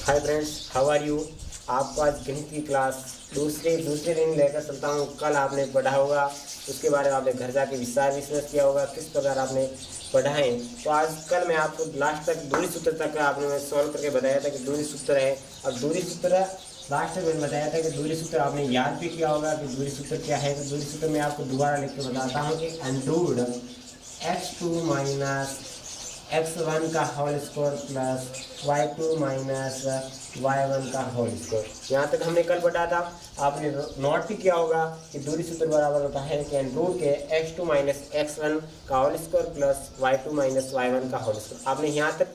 Hi friends, how are you. आपको आज गणित की क्लास दूसरे दिन लेकर चलता हूँ। कल आपने पढ़ा होगा, उसके बारे में आपने घर जाके विश्लेषण किया होगा, किस प्रकार आपने पढ़ा है। तो आज कल मैं आपको लास्ट तक दूरी सूत्र तक आपने मैं सॉल्व करके बताया था कि दूरी सूत्र है। अब दूरी सूत्र लास्ट तक मैंने बताया था कि दूरी सूत्र आपने याद भी किया होगा कि दूरी सूत्र क्या है। तो दूरी सूत्र मैं आपको दोबारा लिख के बताता हूँ कि अंडररूट x2 माइनस x1 का whole square plus y2 minus y1 का होल स्क्वायर। यहाँ तक हमने कल पढ़ा था, आपने नोट भी किया होगा कि दूरी सूत्र बराबर होता है कि अंडररूट के x2 माइनस x1 का whole square plus y2 minus y1 का होल स्क्वायर। आपने यहाँ तक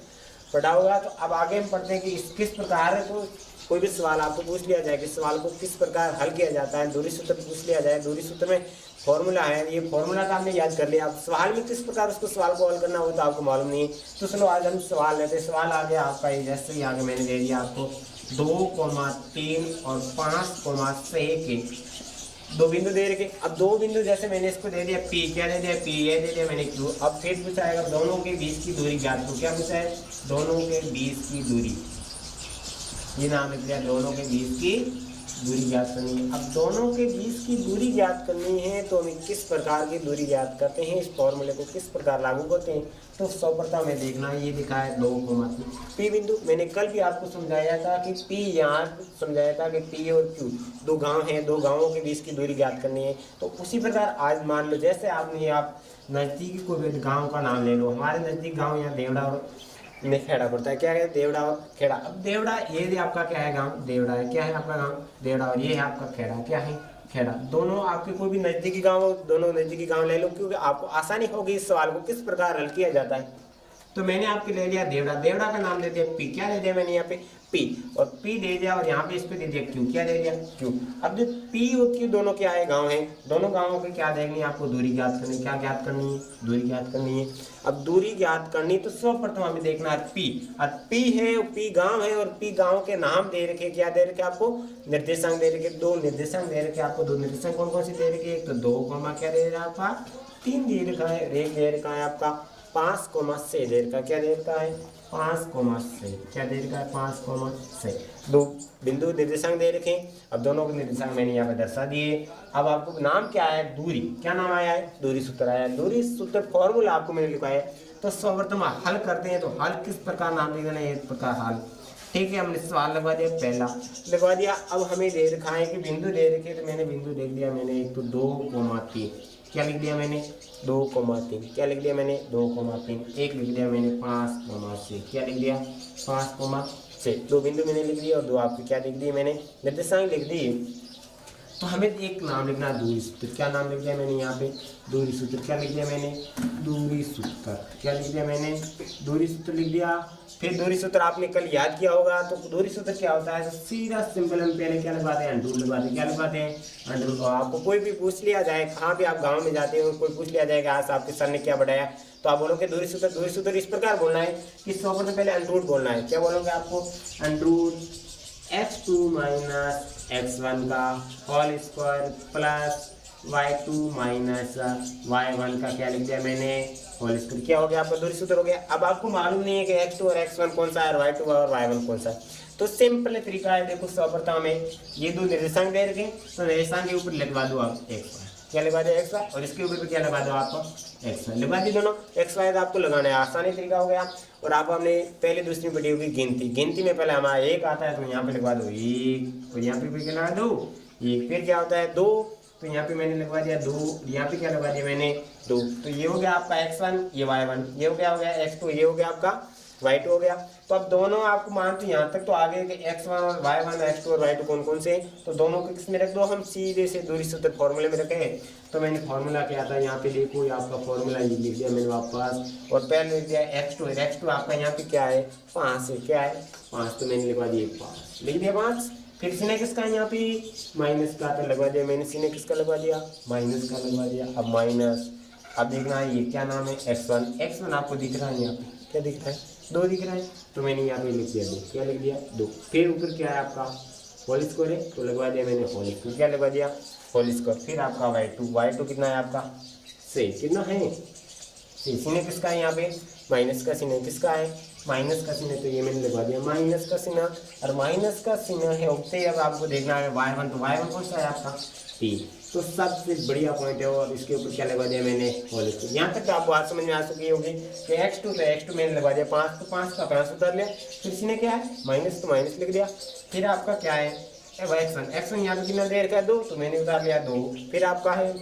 पढ़ा होगा। तो अब आगे हम पढ़ते हैं कि किस प्रकार को कोई भी सवाल आपको पूछ लिया जाए कि सवाल को किस प्रकार हल किया जाता है। दूरी सूत्र पूछ लिया जाए, दूरी सूत्र में फॉर्मूला है, ये फॉर्मूला का आपने याद कर लिया। अब सवाल में किस प्रकार उसको सवाल को हल करना हो तो आपको मालूम नहीं है। तो चलो आज हम सवाल लेते हैं। सवाल आ गया आपका ये, जैसे ही आगे मैंने दे दिया आपको 2,3 और 5,6 के दो बिंदु दे रखे। अब दो बिंदु जैसे मैंने इसको दे दिया P, क्या दे दिया P, ये दे दिया मैंने Q। अब फिर पूछा है दोनों के बीच की दूरी ज्ञात करो। क्या पूछा है? दोनों के बीच की दूरी, ये नाम लिख दिया, दोनों के बीच की दूरी ज्ञात करनी है। अब दोनों के बीच की दूरी ज्ञात करनी है तो हम किस प्रकार की दूरी ज्ञात करते हैं, इस फॉर्मूले को किस प्रकार लागू करते हैं। तो सर्वप्रथम हमें देखना है, ये लिखा है 2,3 P बिंदु। मैंने कल भी आपको समझाया था कि P, यहाँ समझाया था कि P और Q दो गांव हैं, दो गांवों के बीच की दूरी ज्ञात करनी है। तो उसी प्रकार आज मान लो, जैसे आपने आप नज़दीकी कोई गाँव का नाम ले लो। हमारे नज़दीक गाँव यहाँ देवड़ा और में खेड़ा पड़ता है। क्या है? देवड़ा और खेड़ा। अब देवड़ा ये आपका क्या है? गांव देवड़ा है। क्या है आपका गांव? देवड़ा। और ये है आपका खेड़ा। क्या है? खेड़ा। दोनों आपके कोई भी नजदीकी गांव, दोनों नजदीकी गांव ले लो, क्योंकि आपको आसानी होगी इस सवाल को किस प्रकार हल किया जाता है। तो मैंने आपके ले लिया देवड़ा, देवड़ा का नाम दे दिया P। क्या दे दिया मैंने यहाँ पे? P। और P दे दिया और यहाँ पे इस पे दे दिया Q। क्या दे दिया? Q। अब जो P और Q दोनों क्या है? गांव है। दोनों गांवों के क्या देखनी है आपको? दूरी ज्ञात करनी। क्या ज्ञात करनी है? दूरी ज्ञात करनी है। अब दूरी ज्ञात करनी तो सर्वप्रथम हमें देखना है P। अब P है, P गांव है और P गांव के नाम दे रखे। क्या दे रखे आपको? निर्देशांक दे रखे। दो निर्देशांक दे रखे आपको। दो निर्देशांक कौन कौन सी दे रखे? एक तो 2, क्या दे रहा है आपका 3 दे रखा है। एक दे रखा है आपका 5,6 दे रखा। क्या दे रखा है? 5,6। क्या दे रखा है? 5,6। दो बिंदु निर्देशांक दे रखे। अब दोनों के निर्देशांक मैंने यहाँ पे दर्शा दिए। अब आपको नाम क्या है? दूरी। क्या नाम आया है? दूरी सूत्र आया है। दूरी सूत्र फॉर्मूला आपको मैंने लिखा है। तो सर्वप्रथम हल करते हैं। तो हल किस प्रकार नाम लिखना है? इस प्रकार हल। ठीक है, हमने सवाल लगवा दिया, पहला लगवा दिया। अब हमें दे रखा है कि बिंदु दे रखे, तो मैंने बिंदु देख दिया। मैंने एक तो 2,3, क्या लिख दिया मैंने? 2,3। क्या लिख दिया मैंने? 2,3। एक लिख दिया मैंने 5,6। क्या लिख दिया? 5,6। दो बिंदु मैंने लिख दिया और दो आपकी क्या लिख दिए मैंने? निर्देशांक लिख दिए। तो हमें एक नाम लिखना है दूरी सूत्र। क्या नाम लिख दिया मैंने यहाँ पे? दूरी सूत्र। क्या लिख दिया मैंने? दूरी सूत्र। क्या लिख दिया मैंने? दूरी सूत्र लिख दिया। फिर दूरी सूत्र आपने कल याद किया होगा। तो दूरी सूत्र क्या होता है? सीधा सिंपल हम पहले क्या लगवाते हैं? अंडररूट लगवाते हैं। क्या लगवाते हैं? अंडररूट। आपको कोई भी पूछ लिया जाए, कहाँ भी आप गाँव में जाते हो, कोई पूछ लिया जाएगा आज आपके सर ने क्या पढ़ाया, तो आप बोलोगे दूरी सूत्र। दूरी सूत्र इस प्रकार बोलना है कि सर्वप्रथम पहले अंडररूट बोलना है। क्या बोलोगे आपको? अंडररूट x2 माइनस x1 का whole square plus y2 minus y1 का क्या लिख दिया मैंने? Whole square. क्या हो गया आपका? दूरी सूत्र हो गया। अब आपको मालूम नहीं है कि x2 और x1 कौन सा है और y2 और y1 कौन सा है। तो सिंपल तरीका है, देखो सर्वप्रथम हमें ये दो निर्देशांक दे रखे, तो निर्देशांक के ऊपर लिखवा दो आप x। क्या लगा दिया? X Y. और इसके ऊपर क्या लगा दो आपको? X Y. लगा दी दोनों एक्स वाई। आपको लगाना है, आसानी तरीका हो गया। और आप हमने पहले दूसरी पढ़ी होगी गिनती। गिनती में पहले हमारा एक आता है, तो यहाँ पे लगवा दो एक, और यहाँ पे भी क्या लगा दो? एक। फिर क्या होता है? 2, तो यहाँ पे मैंने लगवा दिया 2। यहाँ पे क्या लगवा दिया मैंने? 2। तो ये हो गया आपका x1, ये y1। ये हो गया x2, ये हो गया आपका y2 हो गया। तो अब दोनों आपको मानते यहाँ तक तो आगे के x1 और y1, x2 और y2 कौन कौन से? तो दोनों को किसमें रख दो? हम सीधे से दूरी सूत्र फॉर्मूले में रखे हैं। तो मैंने फॉर्मूला क्या था यहाँ पे देखो, आपका फॉर्मूला ये लिख दिया मैंने वापस। और पहले लिख दिया x2। x2 आपका यहाँ पे क्या है? 5 है। क्या है? 5। तो मैंने लिखवा दिया 5, लिख दिया 5। फिर सीने किसका है यहाँ पे? माइनस का। तो लगवा दिया मैंने, सीने किसका लगवा दिया? माइनस का लगवा दिया। अब माइनस, अब देखना है ये क्या नाम है? x1। x1 आपको दिख रहा है यहाँ पे? क्या दिख रहा है? 2 दिख रहा है। तो मैंने यहाँ पे लिख दिया 2। क्या लिख दिया? 2। फिर ऊपर क्या है आपका? होल स्क्वायर है, तो लगवा दिया मैंने होल स्क्वायर। क्या लगवा दिया? Whole square. फिर आपका y2 कितना है आपका? 6। कितना है? सीने किसका है यहाँ पे? माइनस का। सीने किसका है? माइनस का चिन्ह है तो ये मैंने लगवा दिया माइनस का चिन्ह, और माइनस का चिन्ह है उगते ही अब आपको देखना है y1, तो y1 कौन सा है आपका 3, तो सबसे बढ़िया पॉइंट है। और इसके ऊपर क्या लगवा दिया मैंने होल स्क्वायर। यहाँ तक तो आपको बात समझ में आ चुकी होगी कि x2 तो x2 मैंने लगवा दिया 5, तो 5 का 5 उतार लिया, फिर इसने क्या है माइनस, तो माइनस लिख दिया। फिर आपका क्या है x1 यहाँ पे कितना देर का 2, तो मैंने उतार लिया 2। फिर आपका है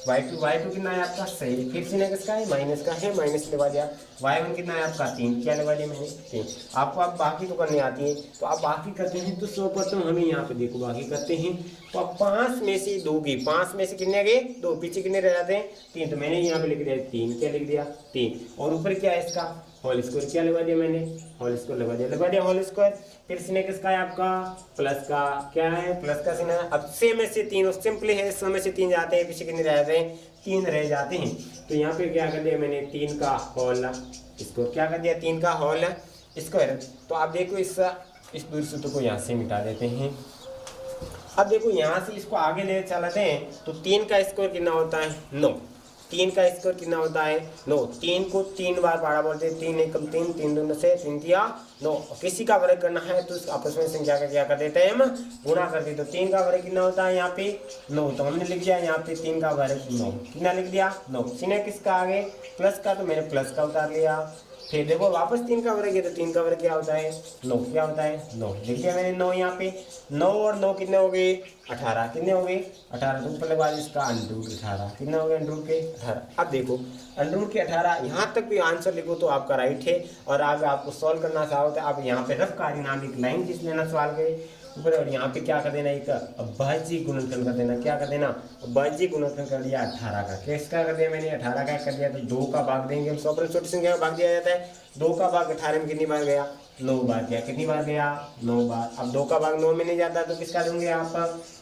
y2 कितना है आपका सही, फिर से किसका है माइनस का है, माइनस लगवा दिया। y1 कितना है आपका 3, क्या लगवा दिया मैंने 3। आपको आप बाकी तो करनी आती है, तो आप बाकी करते हैं तो सर्वप्रथम हमें यहाँ पे देखो बाकी करते हैं, तो आप 5 में से 2 की 5 में से कितने गए 2, पीछे कितने रह जाते हैं 3, तो मैंने यहाँ पे लिख दिया 3, क्या लिख दिया 3। और ऊपर क्या है इसका होल स्क्वायर, क्या लगवा दिया मैंने होल स्क्वायर लगवा दिया होल स्क्वायर। फिर सिने किसका है आपका प्लस का, क्या है प्लस का सिने। अब से में से 3 सिंपली है, सौ में से 3 जाते हैं, पीछे कितने रह जाते हैं 3 रह जाते हैं। तो यहाँ पे क्या कर दिया मैंने 3 का होल, इसको क्या कर दिया 3 का होल स्क्वायर। तो आप देखो इस दूरी सूत्र को यहाँ से मिटा देते हैं। अब देखो यहाँ से इसको आगे ले चलाते हैं, तो 3 का स्क्वायर कितना होता है 9, 3 का स्क्वायर कितना होता है 9। 3 को 3 बार बारह बोलते हैं, 3 एकम 3, 3 दूनी से 3 तिया 9। किसी का वर्ग करना है तो आपस में संख्या का क्या कर देते हैं हम गुणा कर देते। तो 3 का वर्ग कितना होता है यहाँ पे 9, तो हमने लिख दिया यहाँ पे 3 का वर्ग 9, कितना लिख दिया 9। सीने किसका आगे प्लस का, तो मैंने प्लस का उतार लिया। फिर देखो वापस 3 का वर्ग है, तो 3 का वर्ग क्या होता है 9, क्या होता है 9, लिख दिया मैंने 9 यहाँ पे। 9 और 9 कितने हो गए 18, कितने हो गए 18। तो ऊपर लगवा इसका अंडरूट 18, कितना हो गया अंडरूट के 18। अब देखो अंडरूट के 18 यहाँ तक भी आंसर लिखो तो आपका राइट है। और आगे आपको सॉल्व करना चाहो तो आप यहाँ पे रफ कार्य नाम एक लाइन खींच लेना सवाल के ऊपर, और यहाँ पे क्या कर देना एक अभाज्य गुणनखंड कर देना, क्या कर देना अभाज्य गुणनखंड कर दिया 18 का। किसका कर दिया मैंने 18 का कर दिया, तो 2 का भाग देंगे हम, 100 छोटी संख्या में भाग दिया जाता है। 2 का भाग 18 में कितनी बार गया 9 बार गया, कितनी बार गया 9 बार। अब 2 का भाग 9 में नहीं जाता तो किसका दूंगे आप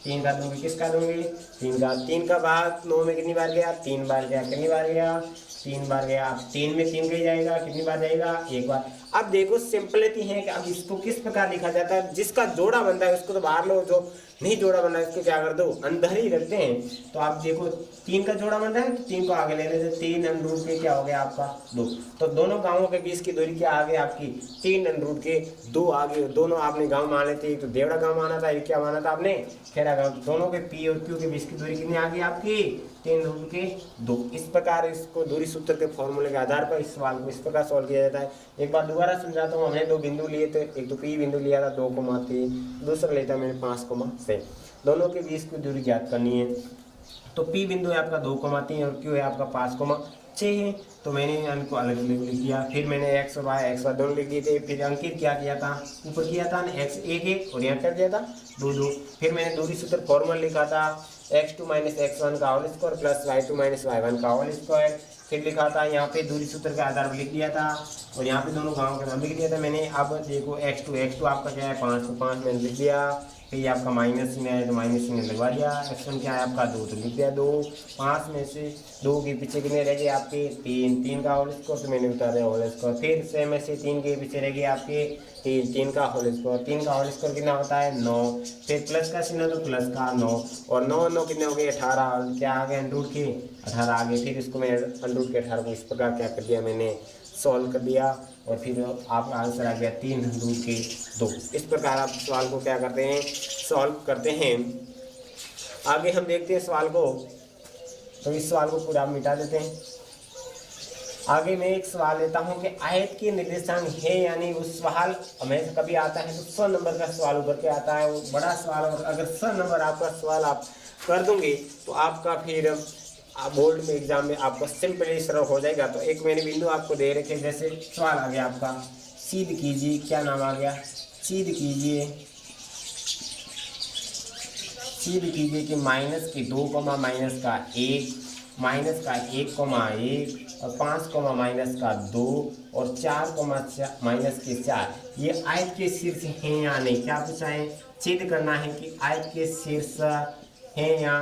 3 का दूंगे, किसका दूंगे 3 का। 3 का भाग 9 में कितनी बार गया 3 बार गया, कितनी बार गया 3 बार गया। अब 3 में 3 कहीं जाएगा, कितनी बार जाएगा 1 बार। अब देखो सिंपलिटी है कि अब इसको किस प्रकार लिखा जाता है, जिसका जोड़ा बनता है उसको तो बाहर लो, जो नहीं जोड़ा बन रहा है इसको क्या कर दो अंदर ही रखते हैं। तो आप देखो 3 का जोड़ा बन रहा है तो 3 को आगे ले लेते, 3 अंडरूट के क्या हो गया आपका 2। तो दोनों गांवों के बीच की दूरी क्या आ गई आपकी 3 अंडरूट के 2 आगे। दोनों आपने गांव मान लेते, एक तो देवड़ा गांव माना था, एक क्या माना था आपने खेरा गांव। दोनों के पी और क्यू के बीच की दूरी कितनी आ गई आपकी 3 अंडरूट के 2। इस प्रकार इसको दूरी सूत्र के फॉर्मूले के आधार पर इस सवाल को इस प्रकार सॉल्व किया जाता है। एक बार दोबारा समझाता हूँ। हमने 2 बिंदु लिए थे, एक तो पी बिंदु लिया था 2,3, दूसरा लेता मैंने 5,6। दोनों के बीच की दूरी ज्ञात करनी है। तो पी बिंदु है आपका 2,3 और क्यू है आपका 5,6 है। तो मैंने इनको अलग अलग लिख दिया। फिर मैंने एक्स और वाई दोनों लिख दिए थे। फिर अंकित क्या किया था ऊपर किया था ना x 1 और यहाँ कर दिया था 2। फिर मैंने दूरी सूत्र फॉर्मूला लिखा था x2 - x1 का whole square plus y2 - y1 का होल स्क्वायर। फिर लिखा था यहाँ पे दूरी सूत्र के आधार पर लिख दिया था, और यहाँ पे दोनों गाँव का नाम लिख दिया था मैंने। अब देखो x2 आपका क्या है 5, तो 5 मैंने लिख दिया। फिर आपका माइनस में है तो माइनस में लगवा दिया। x1 क्या है आपका 2, तो लिख दिया 2। 5 में से 2 के पीछे कितने रह गए आपके 3 का होल स्क्वायर, तो मैंने उतारा होल स्क्वायर। फिर 6 में से 3 के पीछे रह गए आपके 3 का होल स्क्वायर। 3 का होल स्क्वायर कितना होता है 9। फिर प्लस का चिन्ह तो प्लस का 9, और 9 9 कितने हो गए 18, क्या आ गए अंडरूट के 18 आ गए। फिर इसको मैं अंडरूट के 18 को इस प्रकार क्या कर दिया मैंने सॉल्व कर दिया, और फिर आपका आंसर आ गया 3 अंडरूट के 2। इस प्रकार आप सवाल को क्या करते हैं सॉल्व करते हैं। आगे हम देखते हैं सवाल को, तो इस सवाल को पूरा मिटा देते हैं। आगे मैं एक सवाल लेता हूं कि आयत के निर्देशांक है, यानी वो सवाल हमें कभी आता है तो 100 नंबर का सवाल उभर के आता है, वो बड़ा सवाल। और अगर 100 नंबर आपका सवाल आप कर दोगे तो आपका फिर बोर्ड में एग्जाम में आपको सिंपली सरल हो जाएगा। तो एक मैंने बिंदु आपको दे रखे, जैसे सवाल आ गया आपका सिद्ध कीजिए, क्या नाम आ गया सिद्ध कीजिए कि माइनस के 2, माइनस का 1, माइनस का 1, 1 और 5, माइनस का 2 और 4, माइनस के 4 ये आयत के शीर्ष हैं या नहीं। क्या पूछा है सिद्ध करना है कि आयत के शीर्ष हैं या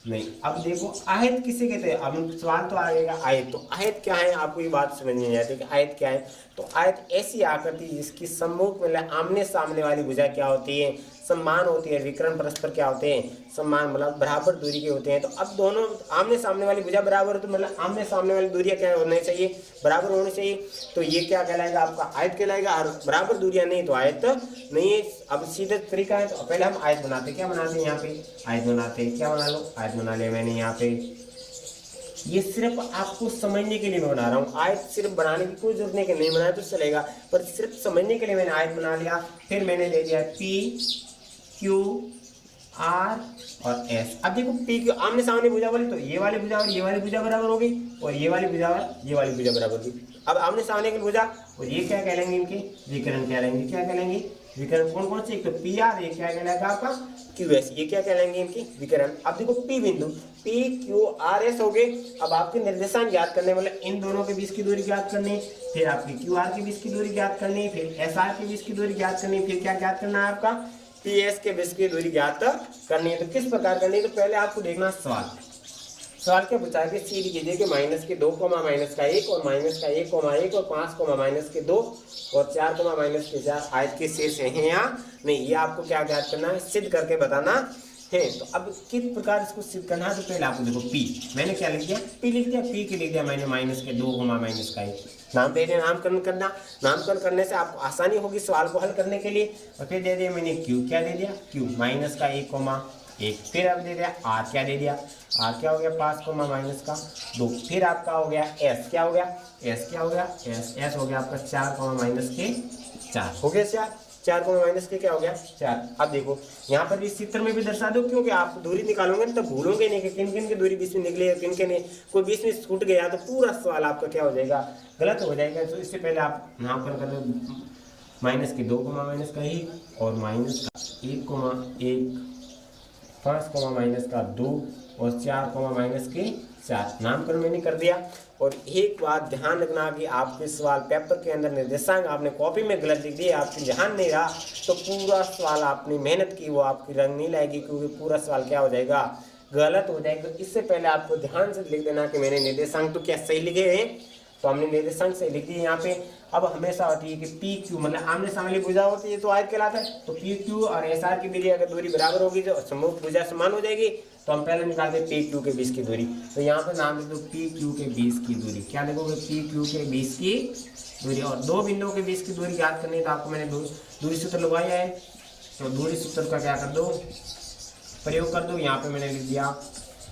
नहीं। अब देखो आयत किसे कहते हैं, अब सवाल तो आएगा आयत, तो आयत क्या है आपको ये बात समझ नहीं आती कि आयत क्या है। तो आयत ऐसी आकृति जिसकी सम्मुख मतलब आमने सामने वाली भुजा क्या होती है, समान होती है, विकर्ण परस्पर क्या होते हैं, समान मतलब बराबर दूरी के होते हैं। तो अब दोनों आमने सामने वाली भुजा बराबर हो तो मतलब आमने सामने वाली दूरियां क्या होनी चाहिए, बराबर होनी चाहिए। तो ये क्या कहलाएगा, आपका आयत कहलाएगा। और बराबर दूरियां नहीं तो आयत नहीं है। अब सीधा तरीका है, तो पहले हम आयत बनाते, क्या बनाते हैं यहाँ पे, आयत बनाते हैं। क्या बना लो, आयत बना लिया मैंने यहाँ पे। ये सिर्फ आपको समझने के लिए मैं बना रहा हूँ, आयत सिर्फ बनाने की कोई जरूरत नहीं कि नहीं बनाया तो चलेगा, पर सिर्फ समझने के लिए मैंने आयत बना लिया। फिर मैंने दे दिया P Q R और S। अब देखो P Q आमने सामने भुजा वाली, तो ये वाली भुजा और ये वाली भुजा बराबर होगी, और ये वाली भुजा और ये वाली भुजा बराबर होगी। अब आमने सामने की भुजा और ये क्या कहलाएंगे, इनके विकर्ण कहलाएंगे। क्या कहलाएंगे, विकर्ण। कौन कौन से, एक तो पी आर, ये क्या कहलाएगा आपका क्यू एस, ये क्या कहलाएंगे इनकी विकर्ण। अब देखो पी बिंदु पी क्यू आर एस हो गए। अब आपके निर्देशांक ज्ञात करने मतलब इन दोनों के बीच की दूरी ज्ञात करनी, फिर आपकी क्यू आर के बीच की दूरी ज्ञात करनी, फिर एस आर के बीच की दूरी ज्ञात करनी, फिर क्या ज्ञात करना है आपका पी एस के बीच की दूरी ज्ञात करनी है। तो किस प्रकार करनी है, तो पहले आपको देखना सवाल क्या पूछा है कि सीधी कीजिए कि माइनस के 2 माइनस का 1 और माइनस का 1 और 5 माइनस के 2 और 4 माइनस के 4 आयत के शेष हैं या नहीं, ये आपको क्या ज्ञात करना है, सिद्ध करके बताना है। तो अब किस प्रकार इसको सिद्ध करना है, तो पहले आपको देखो पी, मैंने क्या लिख दिया, पी लिख दिया, पी के लिख दिया मैंने माइनस के 2 माइनस का 1, नाम दे दिया, नामकरण करना। नामकरण करने से आपको आसानी होगी सवाल को हल करने के लिए। और फिर दे दिया मैंने क्यू, क्या दे दिया, क्यू माइनस का 1, फिर अब दे दिया आर, क्या दे दिया, आर क्या हो गया 5 माइनस का 2, फिर आपका हो गया एस, क्या हो गया, एस क्या हो गया, एस हो गया आपका 4 माइनस के 4 हो गया, 4 माइनस के क्या हो गया 4। अब देखो यहाँ पर भी चित्र में भी दर्शा दो, क्योंकि आप दूरी निकालोगे तो भूलोगे नहीं कि किन किन की दूरी बीच में निकली है, किन किन ने कोई बीच में छूट गया तो पूरा सवाल आपका क्या हो जाएगा, गलत हो जाएगा। तो इससे पहले आप नामकरण कर दो, माइनस के 2 माइनस का 1 और माइनस का 1, 5 माइनस का 2 और 4 माइनस के 4, नामकरण मैंने कर दिया। और एक बात ध्यान रखना कि आपके सवाल पेपर के अंदर निर्देशांक आपने कॉपी में गलत लिख दिए, आपके ध्यान नहीं रहा तो पूरा सवाल आपने मेहनत की वो आपकी रंग नहीं लाएगी, क्योंकि पूरा सवाल क्या हो जाएगा, गलत हो जाएगा। तो इससे पहले आपको ध्यान से लिख देना कि मैंने निर्देशांक तो क्या सही लिखे हैं, तो हमने निर्देशांक से लिख दिए यहाँ पे। अब हमेशा होती है कि पी क्यू मतलब आमने सामने भुजा होती है तो आयत कहलाता है। तो पी क्यू और एस आर की दूरी अगर दूरी बराबर होगी तो सम्मुख भुजा समान हो जाएगी, तो हम पहले निकालते हैं पी क्यू के बीच की दूरी। तो यहाँ पर नाम लिख दो पी क्यू के बीच की दूरी, क्या लिखोगे, पी क्यू के बीच की दूरी। और दो बिंदुओं के बीच की दूरी याद करनी है तो आपको मैंने दूरी सूत्र लगवाया है, तो दूरी सूत्र का क्या कर दो, प्रयोग कर दो। यहाँ पे मैंने लिख दिया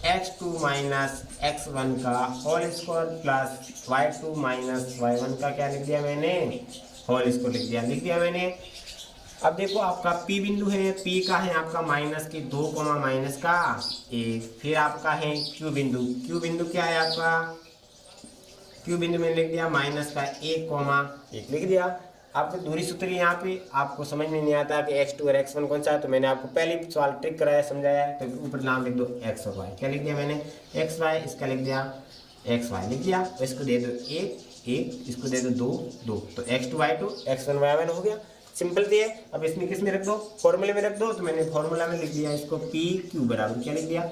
x2 माइनस x1 का whole square plus y2 minus y1 का क्या लिख दिया मैंने, होल स्क्वायर लिख दिया मैंने। अब देखो आपका P बिंदु है, P का है आपका माइनस के 2 माइनस का 1, फिर आपका है Q बिंदु क्या है आपका, Q बिंदु मैंने लिख दिया माइनस का 1 लिख दिया। आपको दूरी सूत्र यहाँ पे आपको समझ में नहीं आता कि x2 और x1 कौन सा है, तो मैंने आपको पहले सवाल ट्रिक कराया समझाया है। तो ऊपर नाम लिख दो x और y, क्या लिख दिया मैंने xy, इसका लिख दिया xy लिख दिया, और इसको दे दो 1, इसको दे दो 2, तो x2 y2 x1 y1 हो गया, सिंपल सी है। अब इसमें किस में रख दो, फॉर्मूले में रख दो, तो मैंने फॉर्मूला में लिख दिया इसको पी क्यू बराबर क्या लिख दिया,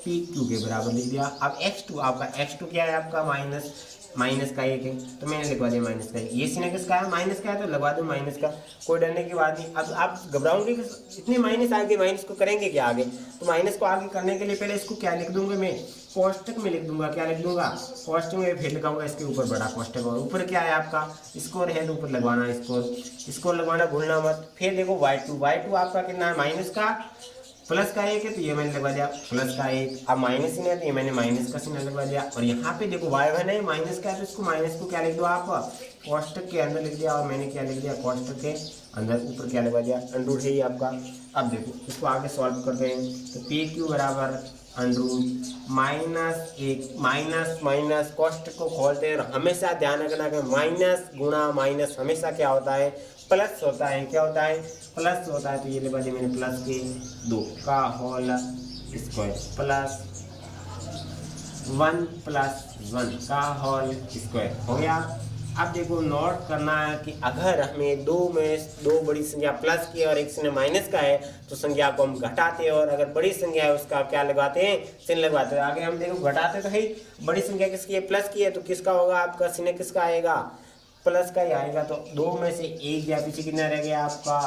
पी क्यू के बराबर लिख दिया। अब x2 आपका x2 क्या है आपका माइनस का 1 है, तो मैंने लिखवा दिया माइनस का 1। ये सीने किसका है, माइनस का है, तो लगवा दो माइनस का, कोई डरने की बात नहीं। अब आप घबराओगे कि इतने माइनस आगे, माइनस को करेंगे क्या आगे, तो माइनस को आगे करने के लिए पहले इसको क्या लिख दूंगा मैं, कोष्टक में लिख दूंगा, क्या लिख दूंगा, कोष्टक में फिर लिखाऊंगा इसके ऊपर बड़ा कोष्टक, और ऊपर क्या है आपका स्कोर है, तो ऊपर लगवाना स्कोर लगवाना, भूलना मत। फिर देखो y2 आपका कितना है, माइनस का प्लस का 1 है, तो ये मैंने लगवा दिया प्लस का 1। अब माइनस सिग्नल है तो ये मैंने माइनस का सिग्नल लगवा दिया। और यहाँ पे देखो y1 है माइनस का है, तो इसको माइनस को क्या लिख दो आप, कोष्टक के अंदर लिख दिया, और मैंने क्या लिख दिया, कोष्टक के अंदर ऊपर क्या लगवा दिया, अंडरूट है ये आपका। अब देखो इसको आगे सॉल्व करते हैं, तो पी क्यू बराबर अंडरूट -1 माइनस कोष्टक को खोलते हैं, और हमेशा ध्यान रखना कि माइनस गुणा माइनस हमेशा क्या होता है, प्लस होता है। क्या होता है, प्लस होता है। तो ये लिखा दिया मैंने प्लस के 2 का होल स्क्वायर प्लस 1 + 1 का होल स्क्वायर हो गया। अब देखो नोट करना है कि अगर हमें दो बड़ी संख्या प्लस की और एक संख्या माइनस का है, तो संख्या को हम घटाते हैं, और अगर बड़ी संख्या है उसका क्या लगवाते हैं, चिन्ह लगवाते हैं। आगे हम देखो घटाते तो है, बड़ी संख्या किसकी है, प्लस की है, तो किसका होगा आपका चिन्ह किसका आएगा, प्लस का ही आएगा, तो 2 में से 1 गया, पीछे कितना रह गया आपका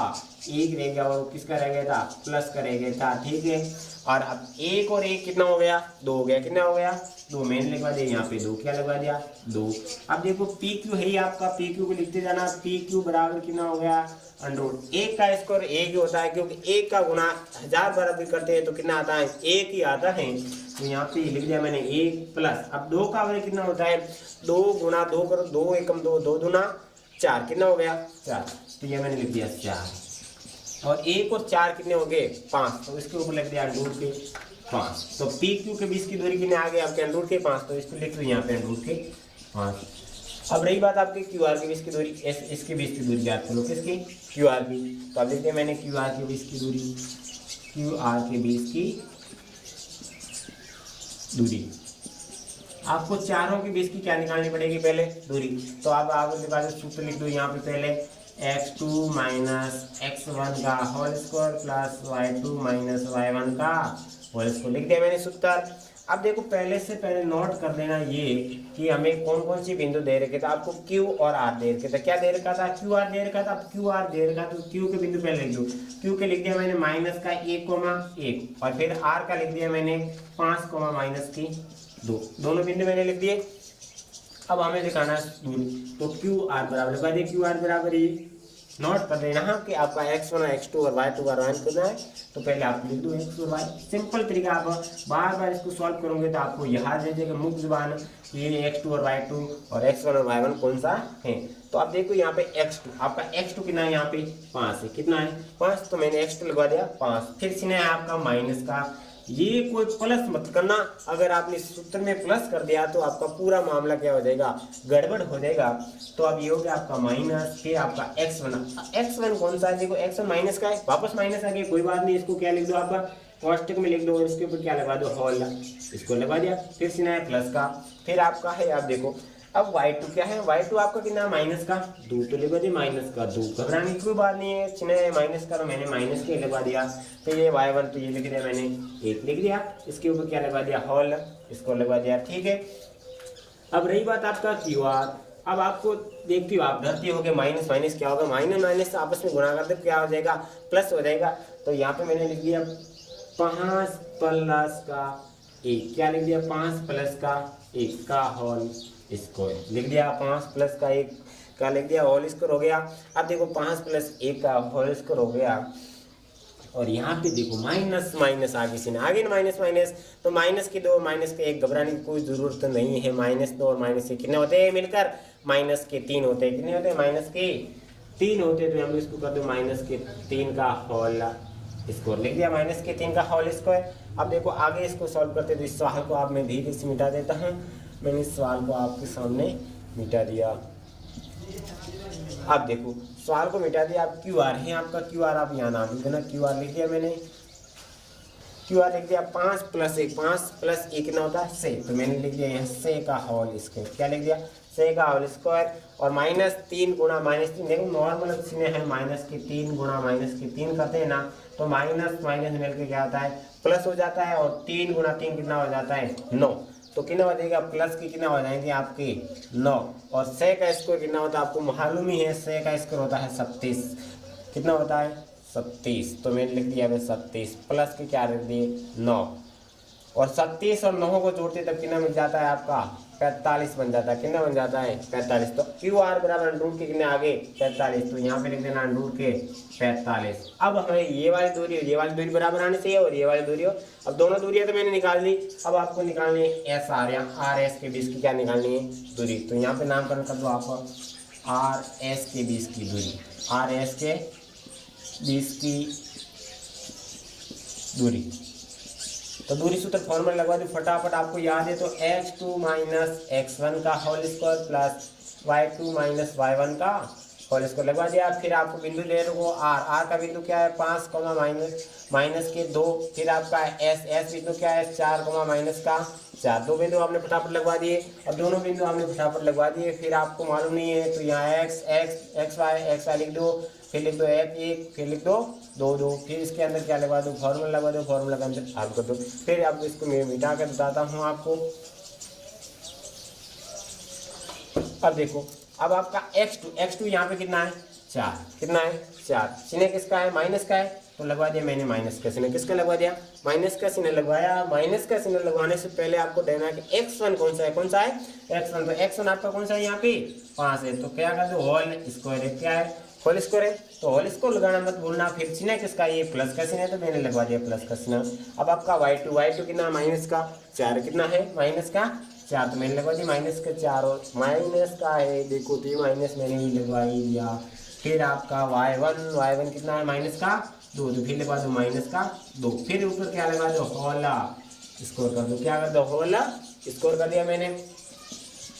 1 रह गया, और किसका रह गया था प्लस का रह गया था, ठीक है। और अब 1 और 1 कितना हो गया 2 हो गया, कितना हो गया 2, मैंने लिखवा दिया यहाँ पे 2, क्या लगवा दिया 2। अब देखो पी क्यू है ही आपका, पी क्यू को लिखते जाना, पी क्यू बराबर कितना हो गया √1 1 का स्क्वायर 1 ही होता है, क्योंकि 1 का गुना 1000 बार भी करते हैं तो कितना आता है 1 ही आता है, तो यहाँ पे लिख दिया मैंने 1 प्लस। अब 2 का वर्ग कितना होता है 2 गुना 2 करो, 2 एकम 2, 2 दूना 4, कितना हो गया 4, तो ये मैंने लिख दिया 4। और 1 और 4 कितने हो गए 5, तो इसके ऊपर लिख दिया √5। तो पी क्यू के बीच की दूरी कितने आ गए आपके √5, तो इसको लिख दो यहाँ पे √5। अब रही बात आपके क्यू आर के बीच की दूरी, इसके बीच की दूरी याद करो, किसकी क्यू आर की, तो अब लिखते हैं मैंने क्यू आर के बीच की दूरी, क्यू आर के बीच की दूरी। आपको चारों के बीच की क्या निकालनी पड़ेगी पहले दूरी, तो अब आप उसके बाद सूत्र लिख दो यहाँ पे पहले x2 - x1 का whole square plus y2 - y1 का होल स्क्वायर, लिख दिया मैंने सूत्र। अब देखो पहले नोट कर देना ये कि हमें कौन कौन सी बिंदु दे रखे थे, आपको Q और R दे रखे थे, क्या दे रखा था QR दे रखा था। अब QR दे रखा तो Q के बिंदु पहले लिख दो, Q के लिख दिया मैंने -1,1 और फिर R का लिख दिया मैंने 5,-2, दोनों बिंदु मैंने लिख दिए। अब हमें दिखाना है दूरी, तो QR बराबर लगा दिए, QR बराबर ये नोट कर देना कि आपका x1 x2 और y2 का मान कितना है, तो पहले आप लिख दो x और y। सिंपल तरीका, आप बार बार इसको सॉल्व करोगे तो आपको याद रह जाएगा मुख्य जुबान ये x2 और y2 और x1 और y1 कौन सा है। तो आप देखो यहाँ पे x2, आपका x2 कितना है यहाँ पे 5 है, कितना है 5, तो मैंने x2 लगवा दिया 5। फिर सीने है आपका माइनस का, ये कोई प्लस मत करना, अगर आपने सूत्र में प्लस कर दिया तो आपका पूरा मामला क्या हो जाएगा गड़बड़ हो जाएगा। तो अब ये हो गया आपका माइनस, फिर आपका x1 कौन सा है, देखो x1 माइनस का है, वापस माइनस आ गया, कोई बात नहीं, इसको क्या लिख दो आपका कॉस्टिक में लिख दो और इसके ऊपर क्या लगा दो होल, इसको लगा दिया। फिर सीना है प्लस का, फिर आपका है आप देखो अब y2 क्या है, y2 आपका कितना माइनस का 2, तो लिखवा दिया माइनस का 2, घबराने की कोई बात नहीं है, चिन्ह है माइनस का तो मैंने माइनस के लगवा दिया। तो ये y1 तो ये लिख दिया मैंने 1 लिख दिया, इसके ऊपर क्या लगवा दिया होल, इसको लगवा दिया, ठीक है। अब रही बात आपका QR, अब आपको देखती हो आप डरती हो कि माइनस माइनस क्या होगा, माइनस आपस में गुणा करते क्या हो जाएगा प्लस हो जाएगा। तो यहाँ पे मैंने लिख दिया 5 प्लस का 1, क्या लिख दिया 5 प्लस का 1 का होल स्क्वायर, लिख दिया 5 प्लस का 1 का लिख दिया होल स्क्वायर हो गया। अब देखो 5 प्लस 1 का होल स्क्वायर हो गया, और यहाँ पे देखो माइनस माइनस आगे से ना आगे माइनस माइनस, तो माइनस के 2 माइनस के 1 घबराने की कोई जरूरत नहीं है। -2 और -1 कितने होते हैं मिलकर माइनस के 3 होते हैं, कितने होते हैं माइनस के 3 होते हैं, तो हम इसको कर दो -3 का होल स्क्वायर, लिख दिया -3 का होल स्क्वायर। अब देखो आगे इसको सॉल्व करते तो इस सवाल को आप मैं धीरे से मिटा देता हूँ, मैंने इस सवाल को आपके सामने मिटा दिया। अब देखो सवाल को मिटा दिया, आप QR है आपका QR, आप यहाँ नाम लिख देना, QR लिख दिया मैंने, QR लिख दिया 5 प्लस 1 कितना होता है 6, तो मैंने लिख दिया यहाँ 6 का होल स्क्वायर, क्या लिख दिया 6 का होल स्क्वायर। और -3 गुणा -3, देखो नॉर्मल सीने है -3 गुणा -3 करते हैं ना, तो माइनस माइनस मिलकर क्या होता है प्लस हो जाता है, और 3 गुणा 3 कितना हो जाता है 9, तो कितना हो जाएगा प्लस की कितना हो जाएंगे आपके 9, और 6 का स्क्वायर कितना होता है आपको मालूम ही है, 6 का स्क्वायर होता है 37, कितना होता है 37, तो मैंने लिख दिया 37 प्लस के क्या रख दिए 9, और 37 और 9 को जोड़ते तब कितना मिल जाता है आपका 45 बन जाता है, कितना बन जाता है 45। तो QR बराबर √ के कितने आगे 45, तो यहाँ पे लिख देना √ के 45। अब हमें ये वाली दूरी और ये वाली दूरी बराबर आनी चाहिए, और ये वाली दूरी हो, अब दोनों दूरियां तो मैंने निकाल ली, अब आपको निकालनी है SR या RS के बीच की क्या निकालनी है दूरी, तो यहाँ पे नामकरण कर दो आप RS के बीच की दूरी, RS के बीच की दूरी। तो दूरी सूत्र फॉर्मूला लगवा दो फटाफट, आपको याद है तो x2 - x1 का whole square plus y2 - y1 का होल स्क्वायर लगवा दिया। फिर आपको बिंदु ले रखो R का बिंदु क्या है 5, माइनस के 2, फिर आपका S बिंदु क्या है 4, माइनस का 4, 2 बिंदु आपने फटाफट लगवा दिए, और दोनों बिंदु आपने फटाफट लगवा दिए। फिर आपको मालूम नहीं है तो यहाँ x y लिख दो, फिर लिख दो 1 फिर लिख दो 2, फिर इसके अंदर क्या लगवा दो फॉर्मूला लगवा दो, फॉर्मूला के अंदर आप कर दो। फिर आपको इसको मैं मिटा कर बताता हूँ आपको। अब देखो अब आपका x2 यहाँ पे कितना है 4, कितना है 4, चिन्ह किसका है माइनस का है, तो लगवा दिया मैंने माइनस का चिन्ह, किसका लगवा दिया माइनस का चिन्ह लगवाया। माइनस का चिन्ह लगवाने से पहले आपको देखना है कि x1 कौन सा है, कौन सा है x1, तो x1 आपका कौन सा है यहाँ पे 5 है, तो क्या कर दो होल स्क्वायर है, क्या है होल स्क्वायर है, तो होल स्क्वायर लगाना मत भूलना। फिर चिन्ह किसका ये प्लस का चिन्ह है, तो मैंने लगवा दिया प्लस का चिन्ह। अब आपका y2 कितना माइनस का 4, कितना है माइनस का 4, तो मैंने लगवा दिया माइनस का 4 और माइनस का है, देखो तो माइनस मैंने ही लगवा ही दिया। फिर आपका y1 कितना है माइनस का 2, तो फिर लगवा दो माइनस का 2, फिर ऊपर क्या लगा दो होल स्कोर कर दो, क्या कर दो होल स्कोर कर दिया मैंने।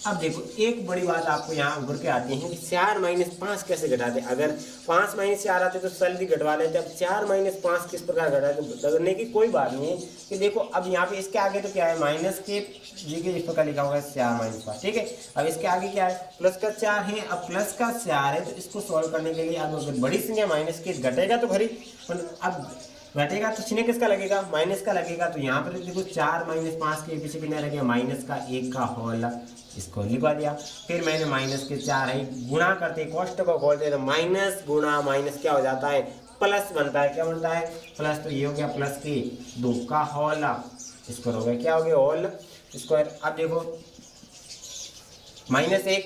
अब देखो एक बड़ी बात आपको यहाँ उभर के आती है कि 4 - 5 कैसे घटाते, अगर 5 - 4 आते तो जल्दी घटवा लेते, अब 4 - 5 किस प्रकार घटाते, डरने की कोई बात नहीं है कि देखो अब यहाँ पे इसके आगे तो क्या है माइनस के ये इस प्रकार लिखा होगा 4 - 5, ठीक है। अब इसके आगे क्या है प्लस का 4 है, अब प्लस का 4 है तो इसको सॉल्व करने के लिए अब अगर बड़ी संख्या माइनस के घटेगा तो भरी, अब घटेगा तो चिन्ह किसका लगेगा माइनस का लगेगा, तो यहाँ पर देखो 4 - 5 के पीछे कितना लगेगा माइनस का 1 का होल, इसको लिखवा दिया। फिर मैंने माइनस के 4 है गुणा करते कोष्टक को खोलते तो माइनस गुणा माइनस क्या हो जाता है प्लस बनता है, क्या बनता है प्लस, तो ये हो गया प्लस के 2 का होल स्क्वायर हो गया, क्या हो गया होल स्क्वायर। अब देखो -1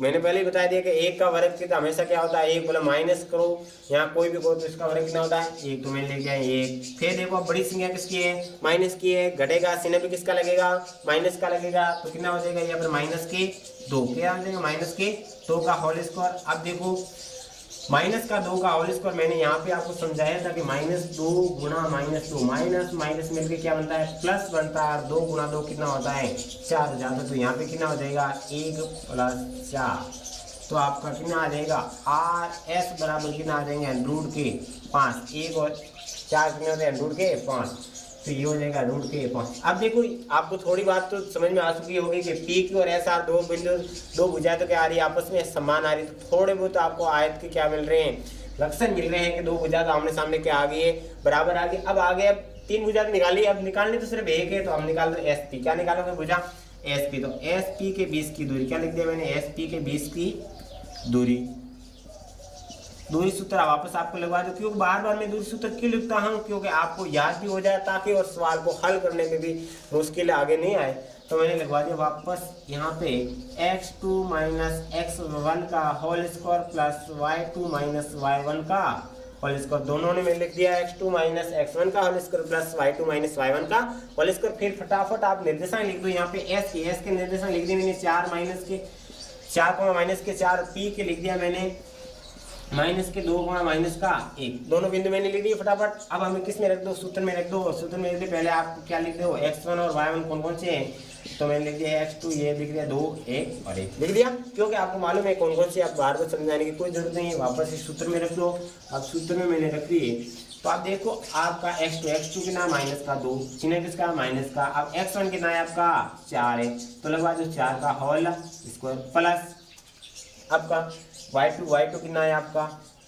मैंने पहले ही बता दिया कि 1 का वर्ग कितना हमेशा क्या होता है 1, बोला माइनस करो यहाँ कोई भी करो तो इसका वर्ग कितना होता है 1, तो मैंने लिख दिया 1। फिर देखो बड़ी संख्या किसकी है माइनस की है, घटेगा चिन्ह भी किसका लगेगा माइनस का लगेगा, तो कितना हो जाएगा यहाँ पर माइनस के 2, क्या हो जाएगा माइनस के 2 का होल स्क्वायर। अब देखो माइनस का 2 का होल स्क्वायर मैंने यहाँ पे आपको समझाया था कि -2 गुणा -2 माइनस माइनस मिलकर क्या बनता है प्लस बनता है, और 2 गुणा 2 कितना होता है 4 हो जाता है, तो यहाँ पे कितना हो जाएगा 1 + 4, तो आपका कितना आ जाएगा RS बराबर कितना आ जाएंगे √5, 1 और 4 कितने होते हैं √5, तो ये हो जाएगा √5। अब देखो आपको थोड़ी बात तो समझ में आ चुकी होगी कि PQ और SR दो बिंदु दो भुजाएं तो क्या आ रही है आपस में समान आ रही है, तो थोड़े बहुत आपको आयत के क्या मिल रहे हैं लक्षण मिल रहे हैं कि दो भुजा तो आमने सामने क्या आ गई है बराबर आ गई। अब आगे अब 3 भुजा निकाली, अब निकालनी तो सिर्फ एक है, तो हम निकाल दो SP, क्या निकालोगे भुजा SP, तो SP के 20 की दूरी, क्या लिख दिया मैंने SP के 20 की दूरी सूत्र वापस आपको लगवा दो, क्योंकि बार बार मैं दूरी सूत्र क्यों लिखता हूँ क्योंकि आपको याद भी हो जाए ताकि और सवाल को हल करने में भी मुश्किल आगे नहीं आए, तो मैंने लगवा दिया वापस यहाँ पे x2 - x1 का whole square plus y2 - y1 का होल स्क्वायर, दोनों ने मैंने लिख दिया x2 - x1 का whole square plus y2 - y1 का होल स्क्वायर। फिर फटाफट आप निर्देशांक लिख दो, यहाँ पे s के निर्देशांक लिख दिए मैंने 4 - के 4 p के लिख दिया मैंने -2 गुणा -1, दोनों बिंदु मैंने लिख दिए फटाफट। अब हमें किस में रख दो सूत्र में रख दो, सूत्र में रख दो, पहले आप क्या लिख दो x1 और y1 कौन कौन से हैं, तो मैंने लिख दिया x2 ये लिख दिया 2 1 और 1 लिख दिया, क्योंकि आपको मालूम है कौन कौन से, आप बार बार समझाने की कोई जरूरत नहीं है, वापस इस सूत्र में रख दो। अब सूत्र में मैंने रख दिए, तो आप देखो आपका x2 कितना -2 चिन्ह किसका माइनस का, अब x1 कितना है आपका 4 है, तो लगवा दो 4 का होल स्क्वायर प्लस आपका y2 कितना है आपका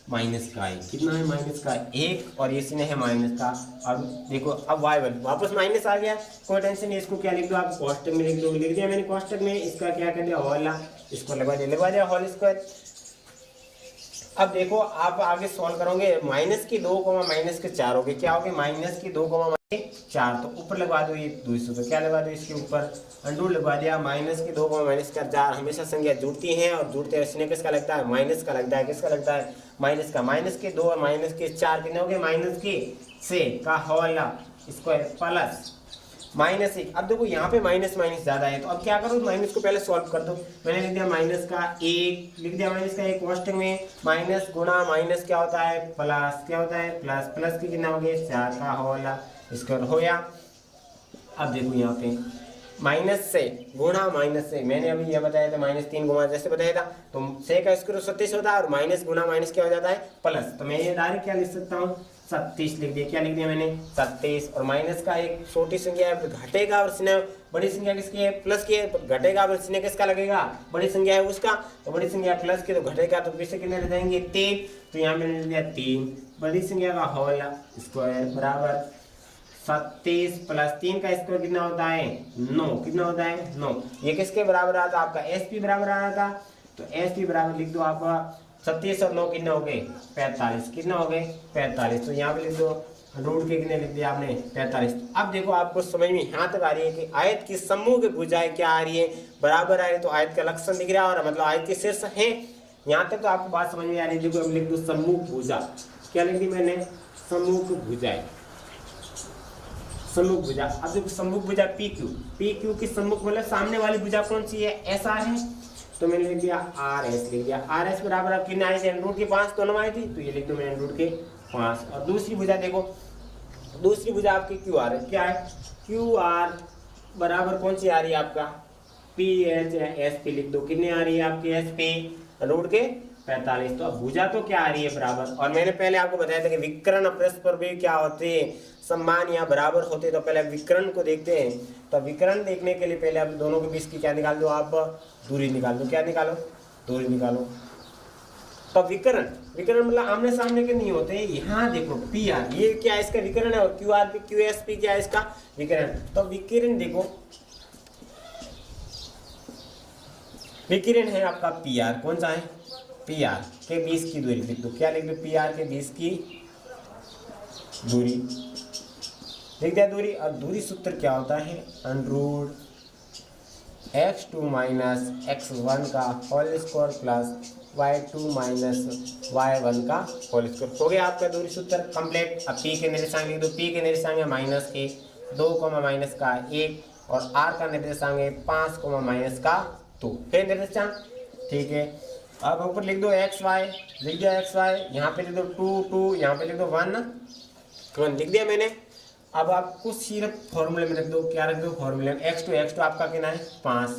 माइनस का है, कितना है माइनस का 1, और ये चिन्ह है माइनस का। अब देखो अब y1 वापस माइनस आ गया, कोई टेंशन नहीं, इसको क्या लिख दो आप कोष्टक में लिख दो, लिख दिया मैंने कोष्टक में, इसका क्या कर दिया होल, इसको लगवा दिया होल स्क्वायर। अब देखो आप आगे सॉल्व करोगे -2 -4 हो गए, क्या हो गए -2 4, तो ऊपर लगवा दो ये 200, तो क्या लगवा दो इसके ऊपर अंडू लगवा दिया -2 -4, हमेशा संख्या जुड़ती हैं और जुड़ते हैं इसने किसका लगता है माइनस का लगता है, किसका लगता है माइनस का, -2 और -4 कितने हो गए -6 का होल स्क्वायर प्लस -1। अब देखो यहाँ पे माइनस ज्यादा है, तो अब क्या करो माइनस को पहले सॉल्व कर दो, मैंने लिख दिया -1 लिख दिया कोष्टक में, माइनस गुणा माइनस क्या होता है प्लस, क्या होता है प्लस, प्लस की कितना हो गया 4 का होल स्क्वायर हो गया। अब देखो यहाँ पे माइनस से गुणा माइनस से, मैंने अभी यह बताया था -3 गुणा जैसे बताया था, तो से का स्क्वायर 36 होता है, और माइनस गुणा माइनस क्या हो जाता है प्लस, तो मैं ये डायरेक्ट क्या लिख सकता हूँ 37 लिख दिया, क्या लिख दिया मैंने 37, और माइनस का एक छोटी संख्या है घटेगा और चिन्ह बड़ी संख्या किसकी है प्लस की है, घटेगा और चिन्ह किसका लगेगा बड़ी संख्या है उसका, तो बड़ी संख्या प्लस की तो घटेगा, तो पीछे कितने रह जाएंगे 3, तो यहाँ मैंने लिख दिया 3, बड़ी संख्या का होल स्क्वायर बराबर 37 प्लस 3 का स्क्वायर कितना होता है 9, कितना होता है 9, ये किसके बराबर आता है आपका SP बराबर आ रहा था तो एस पी बराबर लिख दो आपका 37 और 9 कितने हो गए 45, कितना हो गए 45। तो यहाँ पे लिख दो रूट के कितने लिख दिया आपने 45। अब देखो आपको समझ में यहाँ तक आ रही है कि आयत की समूह की भुजाएं क्या आ रही है, बराबर आ रही है, तो आयत का लक्षण दिख रहा है और मतलब आयत के शीर्ष है। यहाँ तक तो आपको बात समझ में आ रही है। देखो अब लिख दो सम्मुख भुजा, क्या लिख दी मैंने सम्मुख भुजाएं, सम्मुख भुजा। अब देखो सम्मुख भुजा पी क्यू की सम्मुख मतलब सामने वाली भुजा कौन सी है एस आर है, तो मैंने लिख दिया आर एस, लिख दिया आर एस बराबर आप कितने आए थे रूट के 5 दोनों आई थी, तो ये लिख दो मैंने रूट के 5। और दूसरी भुजा देखो, दूसरी भुजा आपकी क्यू आर है, क्या है क्यू आर बराबर कौन सी आ रही है आपका पी एच एस पी, लिख दो कितने आ रही है आपकी एस पी रूट के 45। तो अब भुजा तो क्या आ रही है बराबर। और मैंने पहले आपको बताया था कि विकर्ण परस्पर भी क्या होते हैं समान या बराबर होते, तो पहले विकर्ण को देखते हैं। तो विकर्ण देखने के लिए पहले आप दोनों के बीच की क्या निकाल दो, आप दूरी निकाल दो, क्या निकालो दूरी निकालो। तो विकर्ण, विकर्ण मतलब आमने सामने के नहीं होते। यहाँ देखो पी आर ये क्या है इसका विकर्ण है, और Q R P Q S P क्या है इसका विकर्ण। तो विकिरण देखो विकिरण है आपका पी आर, कौन सा है पी आर के बीच की दूरी लिख दो, क्या लिख दो पी आर के बीच की दूरी लिख दिया दूरी। और दूरी सूत्र क्या होता है अंडररूट x2 माइनस x1 का whole square plus y2 minus y1 का होल स्क्वायर। हो गया आपका दूरी सूत्र कंप्लीट। अब p के निर्देशांक लिख दो, p के निर्देशांक है -1 2 माइनस का 1 और r का निर्देशांक है 5 माइनस का 2 है निर्देशांक, ठीक है। अब ऊपर लिख दो एक्स वाई, लिख दिया एक्स वाई, यहाँ पे लिख दो 2 2, यहाँ पे लिख दो 1 लिख दिया मैंने। अब आपको सिर्फ फॉर्मूले में रख दो, क्या रख दो फॉर्मूले में x2 आपका कितना है 5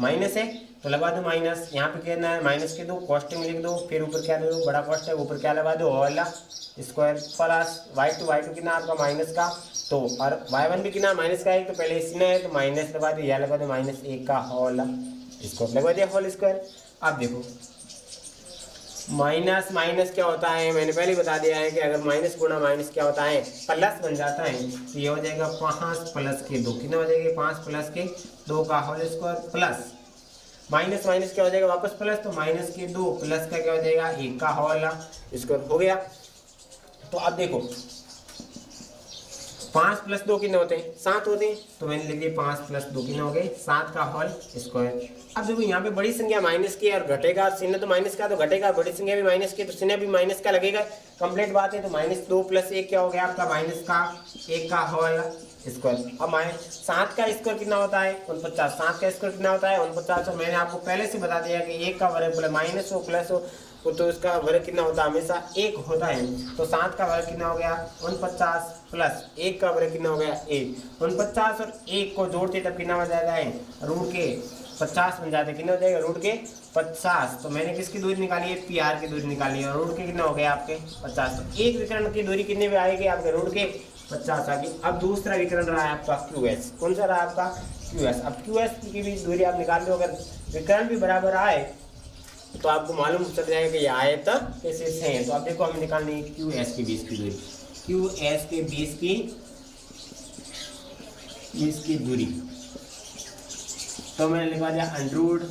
माइनस है तो लगा दो माइनस, यहाँ पे कितना है माइनस के दो कॉस्टिंग लिख दो, फिर ऊपर क्या दे दो बड़ा कॉस्ट है ऊपर क्या लगा दो होल स्क्वायर प्लस y2 कितना आपका माइनस का तो, और y1 भी कितना माइनस का है, तो पहले इसी में है तो माइनस लगा दो, यह लगा दो -1 का होल स्क्वायर लगा दिया होल स्क्वायर। अब देखो माइनस माइनस क्या होता है मैंने पहले बता दिया है कि अगर माइनस गुणा माइनस क्या होता है प्लस बन जाता है, तो ये हो जाएगा 5 प्लस के 2 कितना हो जाएगा 5 प्लस के 2 का whole square plus minus minus क्या हो जाएगा वापस प्लस, तो माइनस के 2 प्लस का क्या हो जाएगा 1 का होल स्क्वायर हो गया। तो अब देखो 5 प्लस 2 कितने होते हैं 7 होते हैं, तो मैंने लिख दिया 5 प्लस 2 कितने हो गए 7 का होल स्क्वायर। अब देखो यहाँ पे बड़ी संख्या माइनस की और घटेगा चिन्ह तो माइनस का तो घटेगा, बड़ी संख्या भी माइनस की तो चिन्ह भी माइनस का लगेगा, कंप्लीट बात है। तो -2 + 1 क्या हो गया आपका माइनस का 1 का होल स्क्वायर। अब 7 का स्क्वायर कितना होता है 49, 7 का स्क्वायर कितना होता है 49। मैंने आपको पहले से बता दिया कि 1 का वर्ग माइनस हो प्लस हो तो इसका वर्ग कितना होता है हमेशा 1 होता है। तो 7 का वर्ग कितना हो गया 49 प्लस 1 का वर्ग कितना हो गया 1, 49 और 1 को जोड़ते तब कितना हो जाएगा है रूट के 50 बन जाते, कितना हो जाएगा रूट के 50। तो मैंने किसकी दूरी निकाली है पी आर की दूरी निकाली है और रूट के कितना हो गया आपके 50। तो एक विकर्ण की दूरी कितने में आएगी आपके रूट के 50 आ गई। अब दूसरा विकर्ण रहा है आपका क्यू एस, कौन सा रहा आपका क्यू एस। अब क्यू एस की भी दूरी आप निकाल लो, अगर विकर्ण भी बराबर आए तो आपको मालूम चल जाएगा कि ये आयत कैसे हैं। तो अब देखो हमें निकालनी है क्यू एस के बीच की दूरी, क्यू एस के बीच की दूरी। तो मैंने लिखवा दिया अंडररूट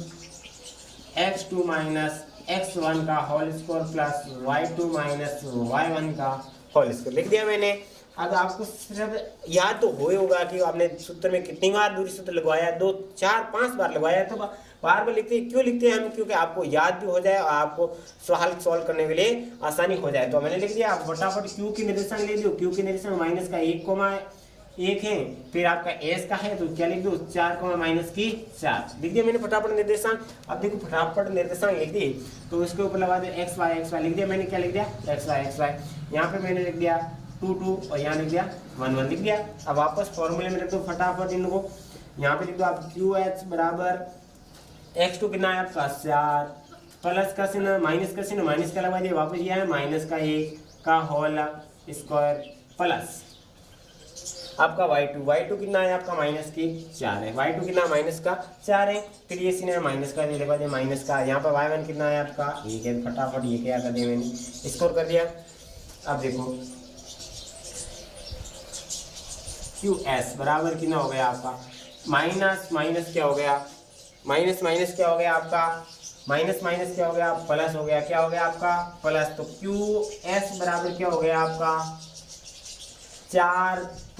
x2 माइनस x1 का whole square plus y2 minus y1 का होल स्क्वायर लिख दिया मैंने। अब आपको सिर्फ याद तो हो ही होगा कि आपने सूत्र में कितनी बार दूरी सूत्र लगवाया, 2 4 5 बार लगवाया। तो बार बार लिखते हैं, क्यों लिखते हैं हम, क्योंकि आपको याद भी हो जाए और आपको सवाल सॉल्व करने के लिए आसानी हो जाए। तो मैंने लिख दिया, आप फटाफट क्यू की निर्देशांक ले दो, क्यू की निर्देशांक माइनस का 1 है, फिर आपका एस का है तो क्या लिख दो 4 माइनस की 4 लिख दिया मैंने फटाफट निर्देशांक। अब देखो फटाफट निर्देशांक लिख दिए तो इसके ऊपर लगा दो एक्स वाई लिख दिया मैंने, क्या लिख दिया एक्स वाई। यहाँ पे मैंने लिख दिया 2 2 और यहाँ लिख दिया 1 1 लिख दिया। अब वापस फॉर्मूले में लिख दो फटाफट इनको, यहाँ पे लिख दो आप क्यू एच बराबर x2 कितना है आपका 4 प्लस का चिन्ह माइनस का चिन्ह माइनस का लगा दिया, वापस ये है माइनस का 1 का होल स्क्वायर प्लस आपका y2 कितना है आपका माइनस की 4 है, y2 कितना माइनस का 4 है, फिर ये चिन्ह माइनस का लगा दिया माइनस का, यहाँ पर y1 कितना है आपका 1 है, फटाफट ये क्या कर दिया मैंने स्कोर कर दिया। अब देखो QS बराबर कितना हो गया आपका माइनस माइनस क्या हो गया माइनस क्या हो गया आपका माइनस माइनस क्या हो गया, प्लस हो गया, क्या हो गया आपका प्लस। तो क्यू एस बराबर क्या हो गया आपका 4 +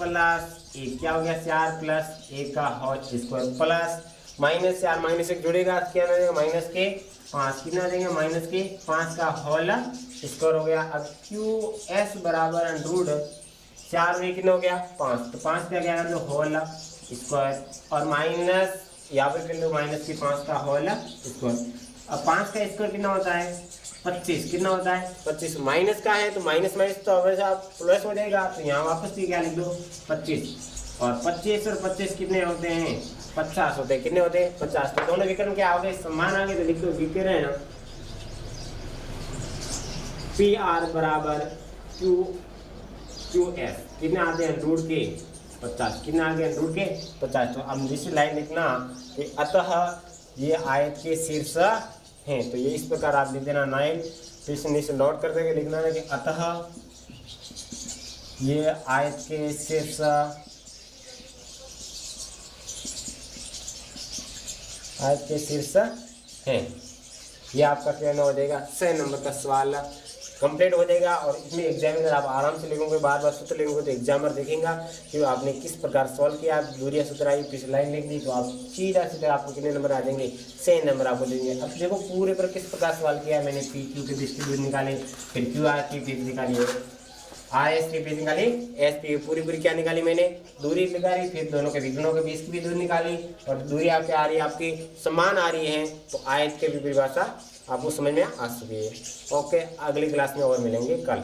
1, क्या हो गया 4 + 1 का होल स्क्वायर प्लस -4 -1 जुड़ेगा क्या देंगे -5, कितना देंगे -5 का होल स्क्वायर हो गया। अब क्यू एस बराबर अंडरूट 4 में कितना हो गया 5, तो 5 का क्या जो होल स्क्वायर और माइनस यहाँ पे कर लो -5 का होल स्क्वायर। अब 5 का स्क्वायर कितना होता है 25, कितना होता है 25, माइनस का है तो माइनस माइनस तो हमेशा प्लस हो जाएगा, तो यहाँ वापस भी क्या लिख दो 25, और 25 और 25 कितने होते हैं 50 होते हैं, कितने होते हैं 50। तो दोनों विकर्ण क्या हो गए समान आ गए, तो लिख दो विकर्ण ना पी आर बराबर क्यू एस कितने आते हैं रूट के 50, कितने आ गए रूट के 50। तो अब दूसरी लाइन लिखना कि अतः ये आयत के शीर्ष हैं, तो ये इस प्रकार आप लिख देना 9, फिर से नीचे नोट कर देंगे, लिखना है कि अतः ये आयत के शीर्ष हैं। ये आपका क्या हो जाएगा 6 नंबर का सवाल कंप्लीट हो जाएगा। और इसमें एग्जामिनर आप आराम से लिखोगे, बार बार सूत्र लिखोगे तो एग्जामिनर देखेगा कि आपने किस प्रकार सॉल्व किया। आप दूरिया सूत्र आई पिछली लाइन लिख दी तो आप सीधा आपको कितने नंबर आ जाएंगे 6 नंबर आपको देंगे। अब देखो पूरे पर किस प्रकार सवाल किया मैंने, पी क्यू के बीच की दूरी निकाले, फिर क्यू आर की बीच निकाली, आर एस की बीच निकाली, एस पी पूरी क्या निकाली मैंने दूरी निकाली, फिर दोनों के विघ्नों के बीच की भी दूरी निकाली, और दूरी आपकी आ रही है आपकी समान आ रही है, तो आयत के भी परिभाषा आपको समझ में आ चुकी है। ओके, अगली क्लास में और मिलेंगे कल।